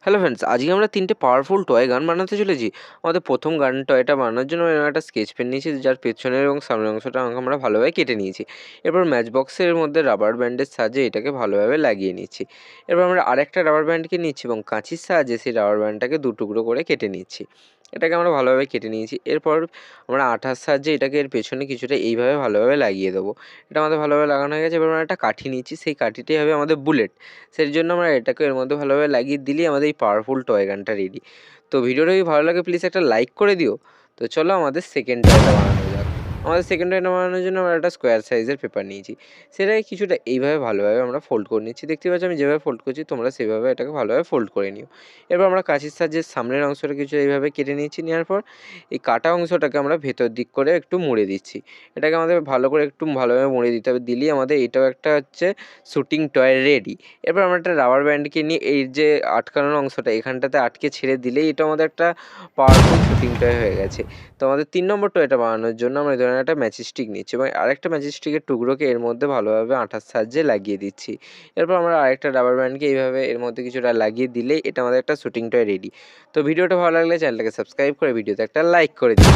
Hello friends, আজকে আমরা 3টে পাওয়ারফুল টয় গান বানাতে চলেছি। আমাদের প্রথম গান টয়টা বানানোর জন্য আমি একটা স্কেচ পেন নিয়েছি, যার পেছনের এবং সামনের অংশটা আমরা ভালোভাবে কেটে নিয়েছি। এরপর ম্যাচ বক্সের মধ্যে রাবার ব্যান্ডের সাহায্যে এটাকে ভালোভাবে লাগিয়ে নিচ্ছি। এরপর আমরা আরেকটা রাবার ব্যান্ডকে নিচ্ছি এবং কাঁচির সাহায্যে সেই রাবার ব্যান্ডটাকে টুকরো করে কেটে নিচ্ছি। এটাকে আমরা ভালোভাবে কেটে নিয়েছি। এরপর আমরা আঠার সাহায্যে এটাকে এর পেছনে কিছুটা এইভাবে ভালোভাবে লাগিয়ে দেবো। এটা আমাদের ভালোভাবে লাগানো হয়ে গেছে। এবার আমরা একটা কাঠি নিচ্ছি, সেই কাঠিটাই হবে আমাদের বুলেট। সেই জন্য আমরা এটাকে এর মধ্যে ভালোভাবে লাগিয়ে দিলেই আমাদের এই পাওয়ারফুল টয় গানটা রেডি। তো ভিডিওটা যদি ভালো লাগে প্লিজ একটা লাইক করে দিও। তো চলো আমাদের সেকেন্ড টয়টা বানানো যাক। আমাদের সেকেন্ড টয়টা বানানোর জন্য আমরা একটা স্কোয়ার সাইজের পেপার নিয়েছি। সেটাকে কিছুটা এইভাবে ভালোভাবে আমরা ফোল্ড করে নিচ্ছি। দেখতে পাচ্ছ আমি যেভাবে ফোল্ড করছি, তোমরা সেভাবে এটাকে ভালোভাবে ফোল্ড করে নিও। এরপর আমরা কাঁচির সাহায্যে সামনের অংশটা কিছুটা এইভাবে কেটে নিচ্ছি। নেওয়ার পর এই কাটা অংশটাকে আমরা ভেতর দিক করে একটু মুড়ে দিচ্ছি। এটাকে আমাদের ভালো করে একটু ভালোভাবে মুড়ে দিতে হবে, দিলেই আমাদের এটাও একটা হচ্ছে শুটিং টয় রেডি। এরপর আমরা একটা রাবার ব্যান্ডকে নিয়ে এই যে আটকানোর অংশটা এখানটাতে আটকে ছেড়ে দিলেই এটা আমাদের একটা পাওয়ারফুল শুটিং টয় হয়ে গেছে। তো আমাদের 3 নম্বর টয়টা বানানোর জন্য আমরা এই ধরনের একটা ম্যাজিক স্টিক নিচ্ছি এবং আরেকটা ম্যাজিক স্টিকের টুকরোকে এর মধ্যে ভালোভাবে আঠার সাহায্যে লাগিয়ে দিচ্ছি। এরপর আমরা আরেকটা রাবার ব্যান্ডকে এইভাবে এর মধ্যে কিছুটা লাগিয়ে দিলেই এটা আমাদের একটা শুটিং টয় রেডি। তো ভিডিওটা ভালো লাগলে চ্যানেলটাকে সাবস্ক্রাইব করে ভিডিওতে একটা লাইক করে দিন।